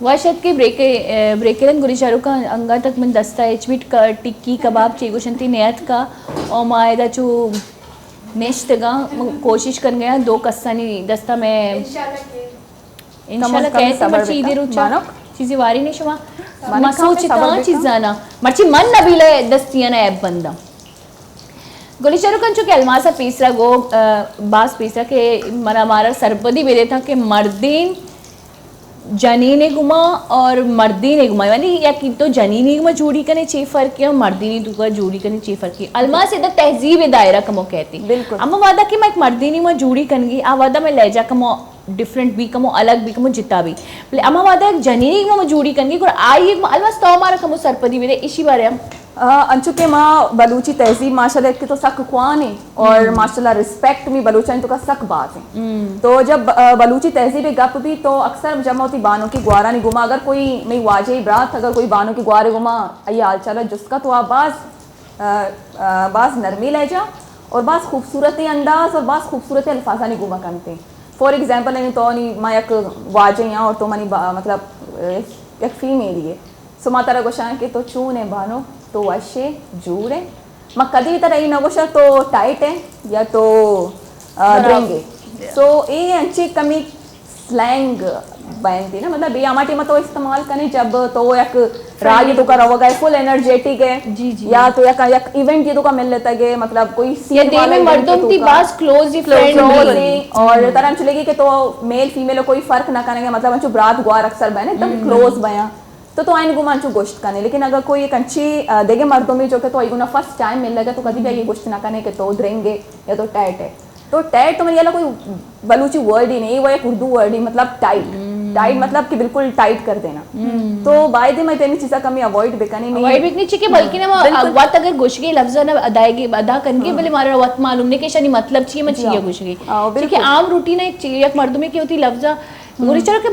वाशत के ब्रेकेलन गुरिशारू का अंगा तक मन दस्ता एचमिट का टिक्की कबाब चेगुशंती नेयत का और मायदा चू नेश्तगा कोशिश कर गया 2 कस्सानी दस्ता में इंशाल्लाह कैसे मर्ची इधर उच्चा चीज़ी वारी नहीं शुमा मसूचिता चीज़ाना मर्ची मन नबीले दस्तियाना ऐप बंदा गोलीचारू कंचो के अलमासा पीसरा गो बास पीसरा के मरा मारा सरपदी बेदे था कि मर्दीन जनीने गुमा और मर्दीने गुमा यानी या कि तो जनीने गुमा जोड़ी कने चे फर्क है और मर्दीने दुगा जोड़ी कने चे फर्क है अलमास इधर तहजीब दायरा कमो कहती बिल्कुल अम्मा वादा कि मैं एक मर्दीने गुमा जोड़ी कनगी आ वादा मैं ले जा कमो डिफरेंट भी कमो अलग भी कमो जिता भी अम्मा वादा एक जनीने गुमा जोड़ी कनगी और आई एक अलमास तो हमारा कमो सरपदी बेदे इसी बारे हम अंचु के माँ बलूची तहजीब माशाल्लाह की तो सक कुआन है और माशाल्लाह रिस्पेक्ट में बलूचा तो का सक बात है। तो जब बलूची तहजीब गप भी तो अक्सर जमा होती बानों की ग्वारा नहीं गुमा अगर कोई नहीं वाजे ब्रात अगर कोई बानों की ग्वारे गुमा अये हाल चला जिसका तो आप बाज नरमी ले जा और बाज खूबसूरत अंदाज और बाज खूबसूरत अल्फाजा नहीं गुमा करते फॉर एग्जाम्पल नहीं तो नहीं माँ एक वाजे यहाँ और तो मनी मतलब एक फीमेल है सो माँ तरह गोशान के तो चून है बानो तो वशे जूर है माँ कदी तरह ही नगोशा तो टाइट है या तो ड्रेंगे सो ये अच्छी कमी स्लैंग बनती ना मतलब ये हमारे में तो इस्तेमाल करें जब तो एक राग तो का रवा गए फुल एनर्जेटिक है जी जी या तो एक इवेंट ये तो का मिल लेता है मतलब कोई ये दे में मर्दों की बात क्लोज ही फ्रेंड और तरह चलेगी कि तो मेल फीमेल कोई फर्क ना करेंगे मतलब अंचु ब्रात गुआर अक्सर बने एकदम क्लोज बया तो आइन गुमांचू गोश्त करने लेकिन अगर कोई एक अच्छी देगे मर्दों में जो कि तो आइगुना फर्स्ट टाइम मिल लगा तो कभी भी ये गोश्त ना करने के तो द्रेंगे या तो टैट है तो टैट तो मेरे याला कोई बलूची वर्ड ही नहीं वो एक उर्दू वर्ड ही मतलब टाइट मतलब कि बिल्कुल टाइट कर देना तो बाय दे मैं तेनी चीज़ा कमी अवॉइड बेकनी नहीं अवॉइड बेकनी चाहिए बल्कि ना वक्त अगर गुशगी लफ्ज़ ना अदायगी अदा करके भले हमारा वक्त मालूम नहीं कि शानी मतलब चाहिए मैं चाहिए गुशगी क्योंकि आम रूटीन एक चाहिए एक मर्दों में क्या होती लफ्ज़ गोरी चलो कि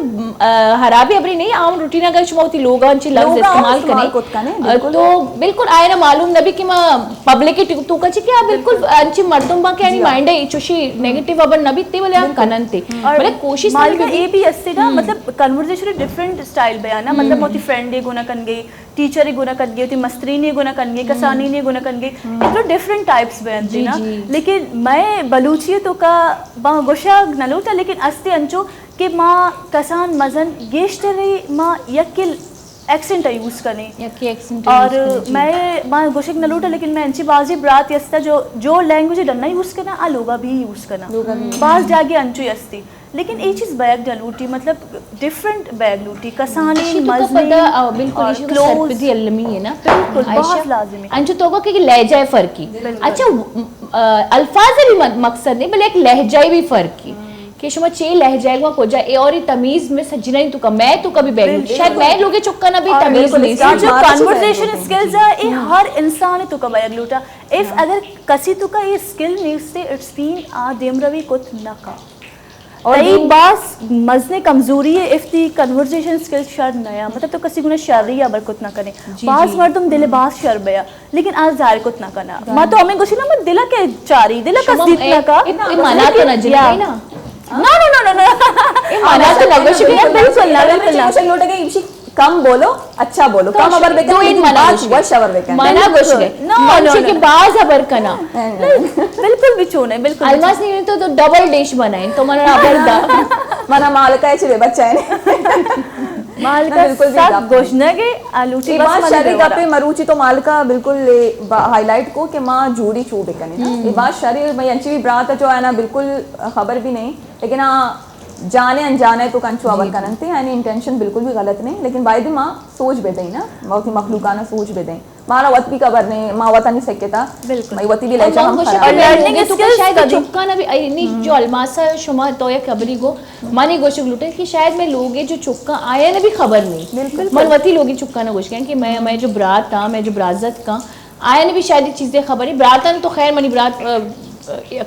हराबी अपनी नहीं आम रूटीन अगर शुमा होती लोग अच्छी लफ्ज़ इस्तेमाल करें तो बिल्कुल आए ना मालूम नबी कि माँ पब्लिक की तू का चाहिए क्या बिल्कुल अच्छी मर्दों माँ क्या नहीं माइंड है चुशी नेगेटिव अबर नबी ते बोले हम कनन थे बोले कोशिश मालूम ये भी ऐसे ना मतलब कन्वर्सेशन डिफरेंट स्टाइल बयाना मतलब मोती फ्रेंड ये गुना कन गई टीचर ही गुना कन गई होती मस्तरी ने गुना कन गई कसानी ने गुना कन गई इतना डिफरेंट टाइप्स बयान थी ना लेकिन मैं बलूची तो का गोशा नलूटा लेकिन अस्ते अंचो कि माँ कसान मजन गेश्तरी माँ यकिल एक्सेंट यूज़ करें और मैं माँ गोशिक नलूटा लेकिन मैं अंची बाजी ब्रात यस्ता जो लैंग्वेज डलना यूज़ करना आ लोगा भी यूज़ करना बाज जागे अंचू यस्ती लेकिन ये चीज़ बैग डलूटी मतलब डिफरेंट बैग लूटी कसानी मजनी बिल्कुल क्लोज अलमी है ना बिल्कुल बहुत लाजिमी अंचू तो कि लहजा फर्क की अच्छा अल्फाज भी मकसद नहीं बल्कि एक लहजा भी फर्क की कि शुमा चे लहजा को को जाए और तमीज में सजना ही तो मैं तो कभी बैग शायद मैं लोगे चुक्का ना भी तमीज नहीं जो कन्वर्सेशन स्किल्स है ये हर इंसान तो का बैग लूटा इफ अगर कसी तो का ये स्किल नहीं से इट्स बीन आ देमरवी कुछ ना का और ये बास मजने कमजोरी है if the conversation skills sir नया मतलब तो कसी गुना शर्री या बर कुछ ना करें बास मर तुम दिले बास शर बया लेकिन आज जार कुछ ना करना मैं तो हमें कुछ ना मैं दिला के चारी दिला का जीतना का माना तो ना जितना ना ना माना तो लगे शुक्रिया बिल्कुल ना लोटे के इसी कम बोलो अच्छा बोलो कम अबर बेकन दो इन मना वश अबर बेकन मना कुछ नहीं के बाज अबर कना बिल्कुल भी चोने बिल्कुल अलमास नहीं तो डबल डिश बनाए तो मना अबर दा मना मालका है छे बच्चा है मालका बिल्कुल सब गोशना के आलूटी बस शरी का पे मरूची तो मालका बिल्कुल हाईलाइट को कि मां जूड़ी चू बेकन है ये बात शरी मैं अंची भी ब्रात जो है ना बिल्कुल खबर भी नहीं लेकिन जाने अनजाने तो कंचू अवल करनते यानी इंटेंशन बिल्कुल भी गलत नहीं लेकिन बाय दी माँ सोच बेदई ना बहुत ही मखलूकाना सोच बेदई मारा वत भी कबर नहीं माँ वता नहीं सकता बिल्कुल मैं वती भी ले जा हम और लर्निंग स्किल शायद चुक्का ना भी नहीं जो अलमासा शुमा तो या खबरी को मानी गोशक लुटे कि शायद मैं लोगे जो चुक्का आया ना भी खबर नहीं बिल्कुल मनवती लोगी चुक्का ना गोश कि मैं जो ब्रात था मैं जो ब्राजत का आया ने भी शायद चीजें खबर नहीं ब्रातन तो खैर मनी ब्रात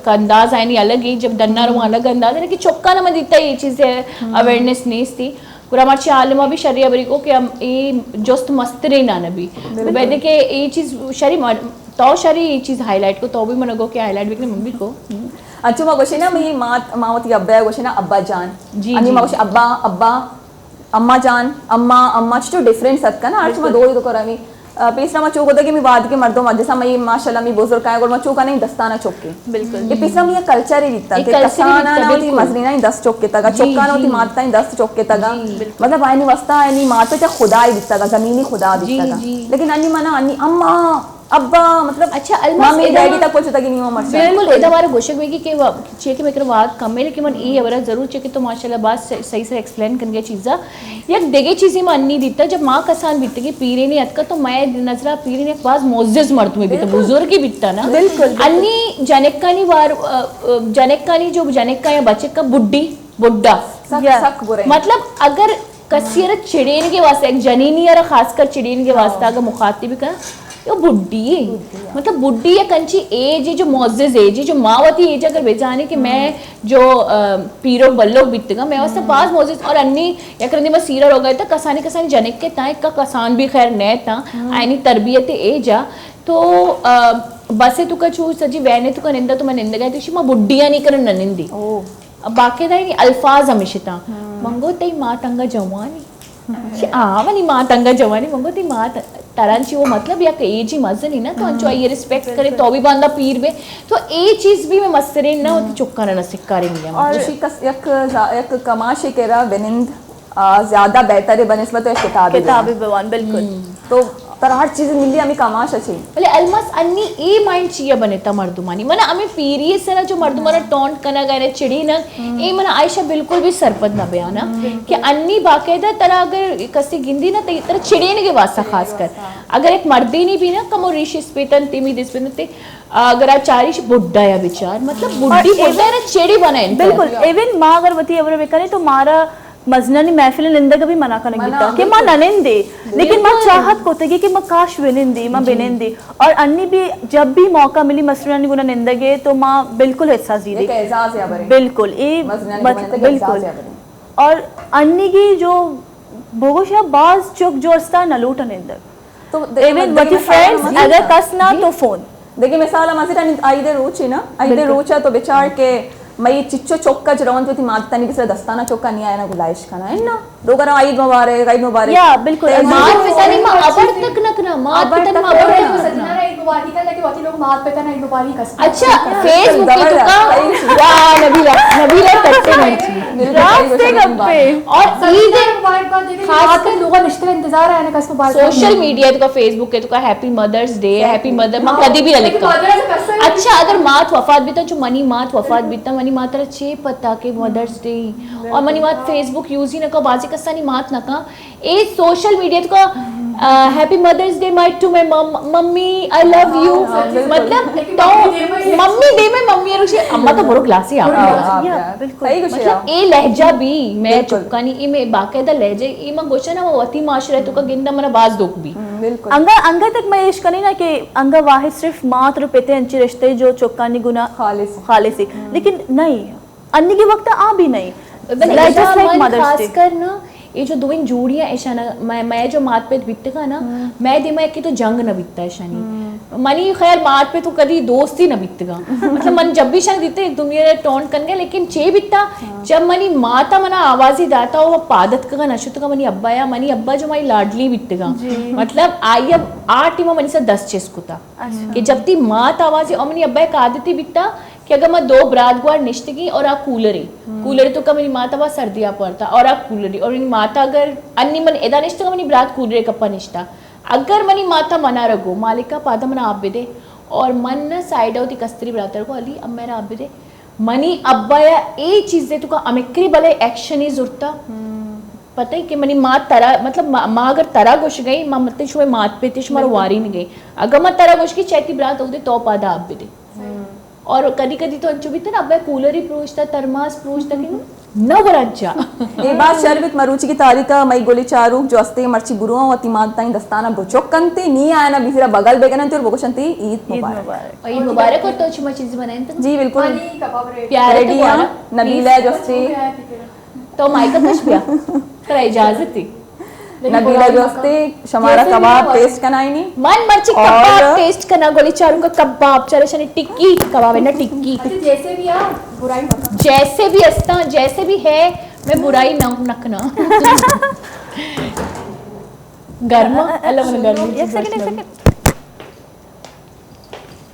का अंदाज आए नहीं अलग ही जब दन्ना रो अलग अंदाज है कि चौका ना मत इतना ये चीज़ें अवेयरनेस नहीं थी कुरामाची आलमा भी शरिया बरी को कि हम ये जोस्त मस्तरे ना नबी वैसे के ये चीज़ शरी तो शरी ये चीज़ हाईलाइट को तो भी मनगो के हाईलाइट भी मम्मी को अच्छा माँ गोशी ना मैं मावती अब्बा है गोशी ना अब्बा जान जी अनि माँ गोशी अब्बा अब्बा अम्मा जान अम्मा चो डिफरेंट सत का ना आर्च में दो तो करावी पेसरा में चौक होता कि मैं वाद के मर्दों में जैसा मैं माशाल्लाह मैं बुजुर्ग का है और मैं चौका नहीं दस्ताना चौके बिल्कुल ये पेसरा में कल्चर ही दिखता कि कसाना ना होती मजरीना ही 10 चौके तक चौका ना होती मारता ही 10 चौके तक मतलब आय नहीं वस्ता है नहीं मारते तो खुदा ही दिखता था जमीनी खुदा दिखता था लेकिन अन्नी मना अन्नी अम्मा अब्बा मतलब अच्छा मम्मी डैडी तक कुछ तक नहीं हो मर्चा बिल्कुल इधर हमारे गोशक में कि चेक में बात कम है लेकिन मन ये अवरा जरूर चेक तो माशाल्लाह बात सही से एक्सप्लेन करके चीज़ा एक देगे चीज़ें में अन्नी दिखता जब माँ कसान बीतते कि पीरे नहीं अतका तो मैं नजरा पीरे ने पास मोजिज मर्द में बीता बुजुर्ग ही बीतता ना बिल्कुल अन्नी जनेक्कानी वार जनेक्कानी जो जनेक्का या बच्चे का बुड्ढा मतलब अगर कसियर चिड़ेन के वास्ते एक जनीनी और खासकर चिड़ेन के वास्ते अगर मुखातिब का वो बुड्ढी है मतलब बुड्ढी या कंची एज है जो मोजिज एज है जो मावती एज अगर बेचाने कि मैं जो पीरो बल्लो बीतगा मैं वास्ते पास मोजिज और अन्नी या करने में सीरा हो गए था कसानी जनिक के ताए का कसान भी खैर नए था आईनी तरबियत एज आ तो बसे तुका चू सजी वैने तुका निंदा तो मैं निंदा गई तो मैं बुड्ढिया नहीं करन निंदी बाकायदा ही अल्फाज हमेशा मंगो तई माँ तंगा जवानी मनी माँ तंगा जवानी मंगो ती माँ तरांची वो मतलब या एज ही मजा नहीं ना तो अंचो ये रिस्पेक्ट करे तो भी बांधा पीर में तो ये चीज भी मैं मस्तरीन ना होती चुक्का ना सिक्का रही और एक कमाशी केरा बिनिंद ज्यादा बेहतर है बनिस्बत किताबी बवान बिल्कुल तो तर हर चीज मिली हमें कमाश अच्छी बोले अलमस अन्नी ए माइंड चाहिए बनेता मर्दुमानी मना हमें पीरिये से ना जो मर्दुमाना टॉन्ट करना गए चिड़ी ना ए मना आयशा बिल्कुल भी सरपद ना बयाना कि अन्नी बाकायदा तरह अगर कसी गिंदी ना तो तरह चिड़ीन के वास्ता खासकर अगर एक मर्दी नहीं भी ना कमो ऋषि स्पेतन तिमी दिसपनते अगर आप चारिश बुड्ढा या विचार मतलब बुड्ढी बुड्ढा है ना चिड़ी बनाए बिल्कुल इवन माँ अगर वती अवर बेकरे तो मारा मजननी महफिल निंदा कभी मना करने गिता कि मां ननिंदे लेकिन मां चाहत कोते कि मां काश विनिंदी मां बिनिंदी और अन्नी भी जब भी मौका मिली मसरूनी गुना निंदगे तो मां बिल्कुल एहसास दी एक एहसास या बरे बिल्कुल ये बिल्कुल और अन्नी की जो बोगोशा बाज चुक जो अस्ता नलूट निंदर तो इवन वती फ्रेंड्स अगर कसना तो फोन देखिए मिसाल मसिरा आइदे रोची ना आइदे रोचा तो बेचार के मैं चिच्चो चौका जरवंत होती मारता नहीं किसी दस्ताना चौका नहीं आया ना गुलाइश खाना है ना रोगा ना ईद मुबारक या बिल्कुल मार पिता नहीं मां अबर तक नकना मार पिता नहीं अबर तक सजना रे ईद मुबारक का लेके वती लोग मार पिता ना ईद मुबारक का अच्छा फेसबुक पे तो का वाह नबीला करते नहीं रास्ते गप्पे और ईद मुबारक का देखे खास कर लोगों रिश्ते का इंतजार है ना कस मुबारक सोशल मीडिया तो का फेसबुक के तो का happy Mother's Day happy mother मां कदी भी लिखा अच्छा अगर मात वफात भी तो जो मनी मात वफात भी मनी मात्र चे पता के मदर्स डे और मनी मात फेसबुक यूज ही न का बाजी कसानी मात न का ए सोशल मीडिया तो का happy Mother's Day my to my mummy I love you मतलब तो मम्मी डे में मम्मी रुशे अम्मा तो बड़ो क्लासी आ बिल्कुल मतलब ए लहजा भी मैं चुपकानी ए में बाकायदा लहजे ए म गोशा ना वती माशरे तो का गिंदा मना बाज दोक भी बिल्कुल अंगा तक मैं इश्क नहीं ना कि अंगा वाहिद सिर्फ मात्र पेते अंची रिश्ते जो चुक्कानी गुना खालिसी लेकिन नहीं अन्य के वक्त आ भी नहीं खासकर ना ये जो दो इन जोड़ियां ऐसा ना मैं जो मात पे बीतगा ना मैं दिमाग की तो जंग न बीतता है शनी मनी खैर मात पे तो कभी दोस्ती न बीतगा मतलब मन जब भी शनि बीते एक दुनिया टोंट करने लेकिन चे बीतता जब मनी माता मना आवाज ही दाता हो पादत का नशुत का मनी अब्बा जो मारी लाडली बीतगा मतलब आई अब 8 मनी से 10 चेस्कुता कि जब ती मात आवाज और मनी अब्बा का आदती बीतता कि अगर मैं 2 बरात गुआर निश्तगी और आप कूलरे तो का मेरी माता बा सर्दियाँ पड़ता और आप कूलरी और मेरी माता अगर अन्नी मन एदा निश्ता मनी बरात कूलरे कप्पा निश्ता अगर मनी माता मना रगो मालिका पादा मना आप दे और मन न साइड होती कस्तरी बरातर को अली अब मेरा आप दे मनी अब्बा या ए चीज दे तो का अमेक्री भले एक्शन ही जुरता पता है कि मनी माँ तरा मतलब माँ अगर तरा गोश गई माँ मतलब शुभ मात पे तिश मारो वारी नहीं गई अगर मैं तरा गोश की चैती बरात होती तो पादा आप दे और कदी कदी तो अंचु भी था ना अब कूलर ही प्रोचता तरमास प्रोचता कि न बरांचा ये बात शर्वित मरुचि की तारीका मई गोली चारूक जो अस्ते मर्ची बुरुआ वती मानता दस्ताना बुचोक कंते नी आया ना बिफिरा बगल बेगन और बोगशंती ईद मुबारक ईद मुबारक और तो चुमा चीज बनाए तो जी बिल्कुल प्यारे रेडिया नबीला जो अस्ते तो माइका कुछ पिया तेरा इजाजत थी नबीला जो अस्ते शमारा कबाब टेस्ट करनाई नी मन मर्ची कबाब टेस्ट करना गोली चारू का कबाब चले शनि टिक्की कबाब है ना टिक्की जैसे भी आ बुराई मत जैसे भी अस्ता जैसे भी है मैं बुराई ना नखना गर्म अल्लाह मन गर्म एक सेकंड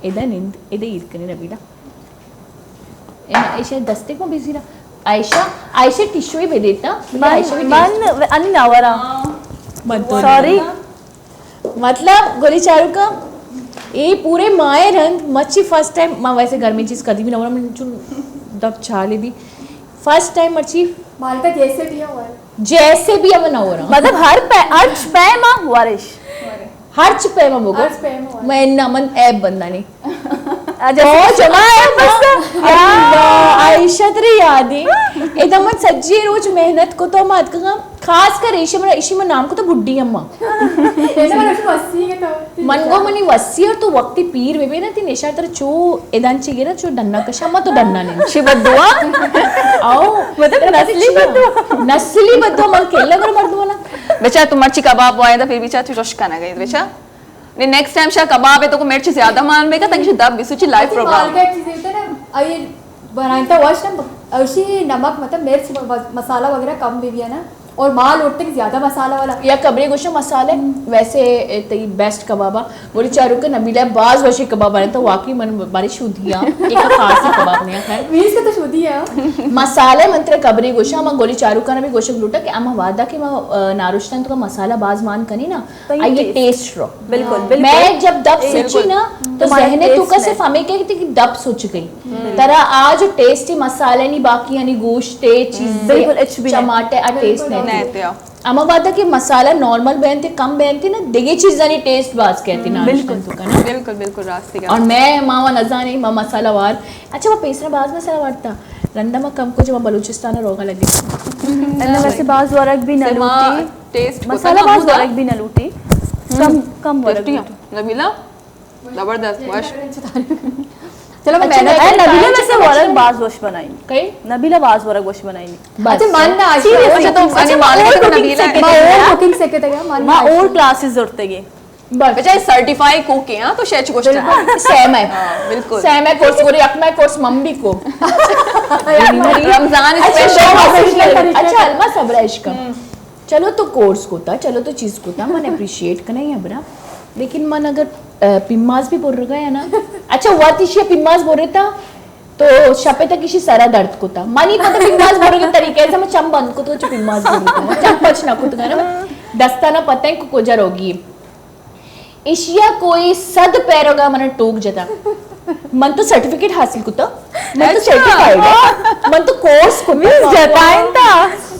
इधर निंद इधर ईद करने रबीला आयशा दस्ते को बिजी रहा आयशा टिश्यू ही भेदेता आयशा भी मन अनि नावरा सॉरी मतलब गोली चारू का ये पूरे माए रंग मच्छी फर्स्ट टाइम माँ वैसे घर में चीज कभी भी ना हो दब छा ली दी फर्स्ट टाइम मच्छी मालिका जैसे भी हुआ है जैसे भी अब ना हो रहा मतलब हर पे मां वारिश हर पे में बोगो हर पे में हुआ। मैं ना मन ऐप बंदा नहीं जैसे जमा है बस आयशा तेरी याद है एकदम सज्जी रोज मेहनत को तो मत का खास कर इशी में नाम को तो बुड्ढी अम्मा जैसे मैंने उसको 80 के तो मन को मनी वसी और तो वक्ती पीर वे ना ती नेशा तर चो एदान चाहिए ना चो डन्ना कशा मत तो डन्ना नहीं शिबद्दुआ आओ मतलब नस्ली बद्दुआ मन केला कर मर्दुआ ना बेचा तुम मर्ची कबाब आया था फिर बेचा तू जोश खाना गई बेचा ने नेक्स्ट टाइम शा कबाब है तो को मिर्च ज्यादा मान बेका तंग दब बिसुची लाइव प्रोग्राम मालिका एक चीज होता है ना आई बनाता वॉश ना उसी नमक मतलब मिर्च मसाला वगैरह कम भी है ना और माल उठते ज्यादा मसाला वाला या कबरे गोशा मसाले वैसे तई बेस्ट कबाबा बोली चारू के नबीला बाज वशी कबाब बने तो वाकई मन बारी शुद्धिया एक खास कबाब नहीं है मीन्स के तो शुद्धि है मसाले मंत्रे कबरे गोशा हम गोली चारू का भी गोशक लूटा कि हम वादा कि मैं नारुष्टन तो का मसाला बाज मान कनी ना ये टेस्ट रो बिल्कुल मैं जब दब सोची ना तो जहने तू का सिर्फ हमें क्या कि दब सोच गई तरह आज टेस्टी मसाले नहीं बाकी यानी गोश्त चीजें टमाटे आ टेस्ट नहीं अम्मा बात है कि मसाला नॉर्मल बनते कम बनते ना दिगे चीज जानी टेस्ट बाज कहती ना बिल्कुल बिल्कुल रास्ते और मैं मावा नजा नहीं माँ मसाला वार अच्छा वो पेसरा बाज मसाला वारता रंदा में कम को जब बलूचिस्तान रोगा लगे वैसे बाज वरक भी न लूटी टेस्ट मसाला बाज वरक भी न लूटी कम वरक नबीला जबरदस्त वश चलो मैं नबीला वैसे वरक बाज वश बनाई कई नबीला बाज वरक वश बनाई अच्छा मान ना आज अच्छा तो अनि मालिक तो नबीला मैं और कुकिंग से कहता गया मान मां और क्लासेस जोड़ते गए बेचा सर्टिफाइड कुक है हां तो शेच गोश्त सेम है बिल्कुल सेम है कोर्स गोरी अकमा कोर्स मम्मी को रमजान स्पेशल अच्छा अलमा सब्र इश्क चलो तो कोर्स को था चलो तो चीज को था मन अप्रिशिएट करना ही बरा लेकिन मन अगर पिम्माज भी बोल रहा है ना अच्छा हुआ तिशिया पिम्माज बोल रहा था तो शपे तक किसी सारा दर्द को था मानी पता पिम्माज बोल रहे तरीके से मैं चम बंद को तो पिम्माज बोल रहा चम पच ना कुछ ना दस्ताना पता है को जर होगी इशिया कोई सद पैरोगा मन टोक जता मन तो सर्टिफिकेट हासिल कुता मन तो सर्टिफाइड मन तो कोर्स को जताइन था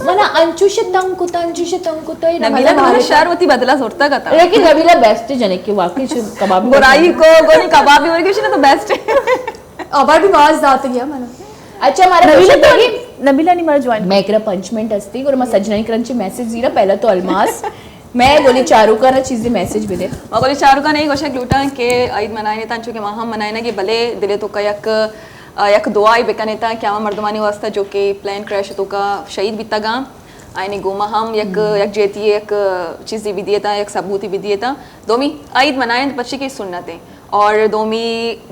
मना अंचुशे तंग कुता नबीला तो शरवती बदला सोरता का था लेकिन नबीला बेस्ट जने के वाकई कबाब बुराई को गोनी कबाब भी और ना तो बेस्ट अबार भी बाज जाते गया मन अच्छा हमारा नबीला नहीं मर ज्वाइन मैं एकरा पंचमेंट असती और मैं सजना करंची मैसेज जीरा पहला तो अलमास मैं गोली चारू का ना चीज़ें मैसेज भी दे और गोली चारू का नहीं गोशक लूटा के ईद मनाए तांचो के वहाँ मनाए ना कि भले दिले तो का यक दुआ ही बेका नेता क्या मर्दमानी वास्ता जो कि प्लान क्रैश तो का शहीद बीता गा आईने गोमा हम यक जेती एक चीज़ भी दिए था एक सबूत भी दिए था दोमी ईद मनाए बच्चे की सुन्नतें और दोमी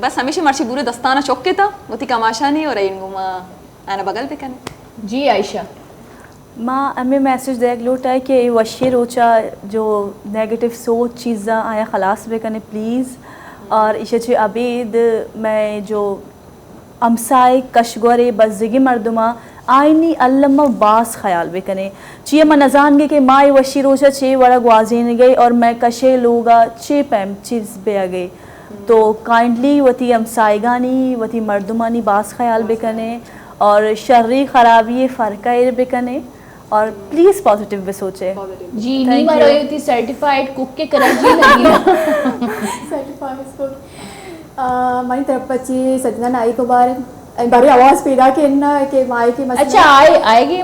बस हमेशा मर्ची बुरे दस्ताना चौके था वो थी कमाशा नहीं और इन गोमा आना बगल पे करने जी आयशा माँ हमें मैसेज देख लूटा है कि वशी रोचा जो नेगेटिव सोच चीज़ा आया खलास बे कने प्लीज़ और इसे अबीद मैं जो अमसाए कशगोरे बज़गी मर्दमा आईनी अल्लमा बास ख्याल बे कने चे मैं नजान गे कि माँ वशी रोचा चे वड़ा ग्वाजीन गई और मैं कशे लोगा चे पैम चीज़ बे आ गई तो काइंडली वती अमसाएगानी वती मर्दमानी बास ख्याल बे कने और शर्री खराबी फ़र्क़ा बेकने और प्लीज़ पॉजिटिव भी सोचे जी नहीं मर रही थी सर्टिफाइड कुक के कराची लगी सर्टिफाइड मानी तरफ बच्ची सजना नाई को बारे आवाज़ पैदा करना के माई के अच्छा आएगी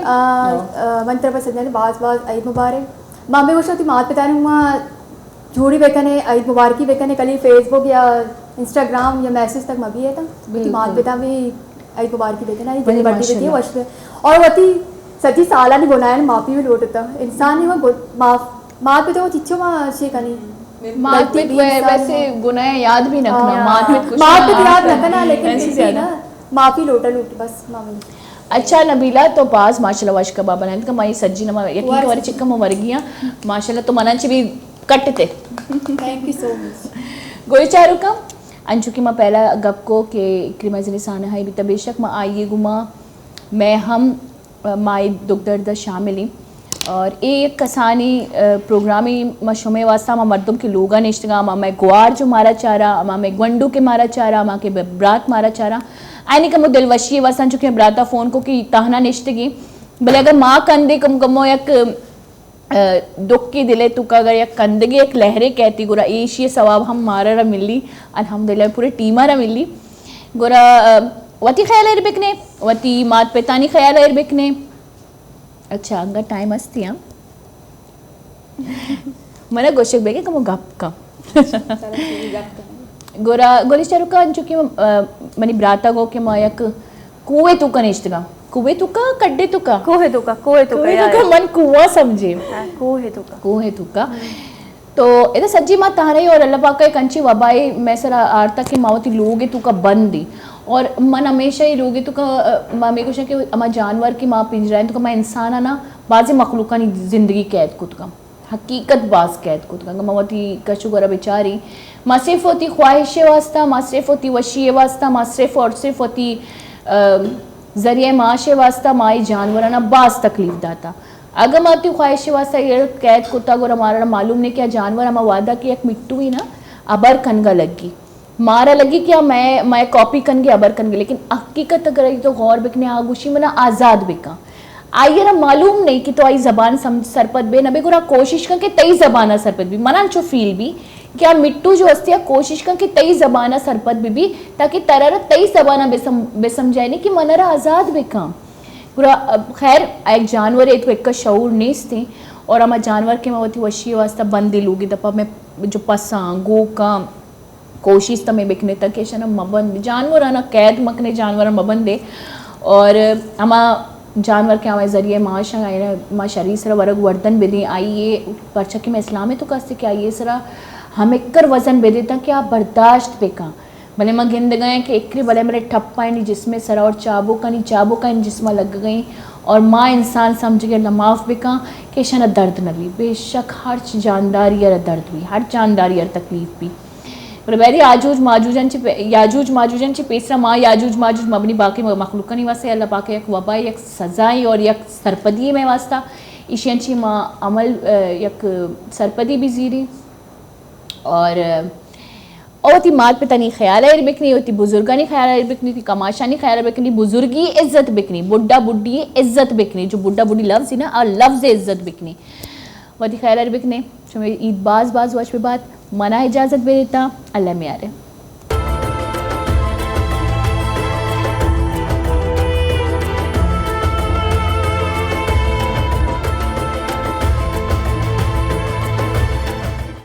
मन तरफ सजना बाज आई मुबारक मामे को शोती मात पिता ने हुआ झूड़ी बेकने ईद मुबारकी बेकने कल फेसबुक या इंस्टाग्राम या मैसेज तक मभी है था मात पिता भी ईद मुबारकी बेकना जल्दी बर्थडे देती है वर्ष पे और वती सची साला नहीं बनाया माफी भी लोटता इंसान नहीं वो माफ पे तो वो चिच्चो माँ से कनी मात पे वैसे गुनाह याद भी रखना मात पे कुछ माफ पे याद रखना लेकिन ना माफी लोटा लूट बस मामी अच्छा नबीला तो पास माशाल्लाह वाश कबाब बनाए का माई सज्जी नमा यकीन के वारी चिक्कम वर्गियां माशाल्लाह तो मनांची भी कटते थैंक यू सो मच गोई चारू का अंचु की माँ पहला गप को के क्रीमा जनिसान है भी तबेशक माँ आइए गुमा मैं हम माई दुख दर्द शामिली और एक कसानी प्रोग्रामी मशुमे वास्ता माँ मर्दम के लोगा निश्तगा माँ मैं ग्वार जो मारा चारा माँ मैं गंडू के मारा चारा माँ के ब्रात मारा चारा आने का मुदिल वशी वास्ता चुके ब्राता फ़ोन को कि ताहना निश्तगी भले अगर माँ कंदे कम कमो एक दुख की दिले तुका अगर या कंदगी एक लहरे कहती गोरा एशिया सवाब हम मारा मिली अल्हम्दुलिल्लाह पूरे टीमा रा मिली गोरा वती ख्याल इरबिक ने वती मात पेतानी ख्याल इरबिक ने अच्छा अंगा टाइम अस्ती हम मना गोशक बेगे कमो गप का गोरा गोली चरुका अंचुकी मनी ब्राता गो के मायक कुएं तुका निश्तगा कुएं तुका कड्डे तुका कोहे तुका मन कुआं समझे कोहे तुका तो इधर सज्जी माँ तारे और अल्लाह पाक का एक अंची वबाई मैं सरा आरता के मावती लोगे तुका बंद दी और मन हमेशा ही लोगे तुका माँ मेरे को कि अमा जानवर की माँ पिंजरा है तुका मैं इंसान है ना बाज़ मखलूका नी जिंदगी कैद को तुका हकीकत बाज कैद को तुका मावती कशु गोरा बेचारी माँ सिर्फ होती ख्वाहिश वास्ता माँ सिर्फ होती वशी वास्ता माँ सिर्फ और सिर्फ होती ज़रिए माशे वास्ता माई जानवर ना बास तकलीफ दाता अगर माती ख्वाहिश वास्ता ये कैद कुत्ता गोरा हमारा मालूम नहीं क्या जानवर हमारा वादा की एक मिट्टू ही ना अबर कनगा लगी मारा लगी क्या मैं कॉपी कनगे अबर कनगे लेकिन हकीकत अगर तो गौर बिकने आगुशी में ना आज़ाद बिका आइए ना मालूम नहीं कि तो आई जबान सरपत बे नबे गोरा कोशिश कर के तई जबाना सरपत भी मना चो फील भी क्या मिट्टू जो हस्ती है कोशिश कर कि तई जबाना सरपत भी ताकि तरह तई जबाना बेसमझाए नहीं कि मनरा आज़ाद बेका पूरा खैर एक जानवर है तो एक का शऊर नीस थी और हमारे जानवर के मवती वशी वास्ता बंदी लूगी दपा में जो पसा गो का कोशिश तमें बिकने तक है ना मबंद जानवर है ना कैद मकने जानवर मबंदे और हमा जानवर के हमारे ज़रिए माशा आए ना माँ शरीर सरा वर्ग वर्दन बेदी आई ये परचा कि मैं इस्लाम में तो कसते क्या ये सरा हम एक वज़न बेदे था कि आप बर्दाश्त बेका भले माँ गिंद गए कि एक भले मेरे ठप्पा नहीं जिसमें सरा और चाबो का नहीं जिसमें लग गई और माँ इंसान समझ गया लमाफ बेका कि शना दर्द न भी बेशक हर जानदार यार दर्द भी हर जानदार यार तकलीफ भी बरबैरी याजूज माजूजन पेसरा माँ याजूज माजूज मबनी बाकी मखलूका नहीं वास्ते अल्लाह पाक एक वबा एक सजाई और एक सरपदी में वास्ता इशियंची माँ अमल एक सरपदी भी जीरी और होती मात पे तनी ख्याल बिकनी होती बुजुर्गा नहीं ख्याल बिकनी थी कमाशा नहीं ख्याल बिकनी बुजुर्गी इज्जत बिकनी बुढ़ा बुढ़ी इज्जत बिकनी जो बुढ़ा बुढ़ी लफ्ज़ ही ना और लफ्ज़ इज्जत बिकनी वती ख्याल बिकने ईद बाज वश पे बात मना इजाज़त दे देता अल्लाह में आ रहे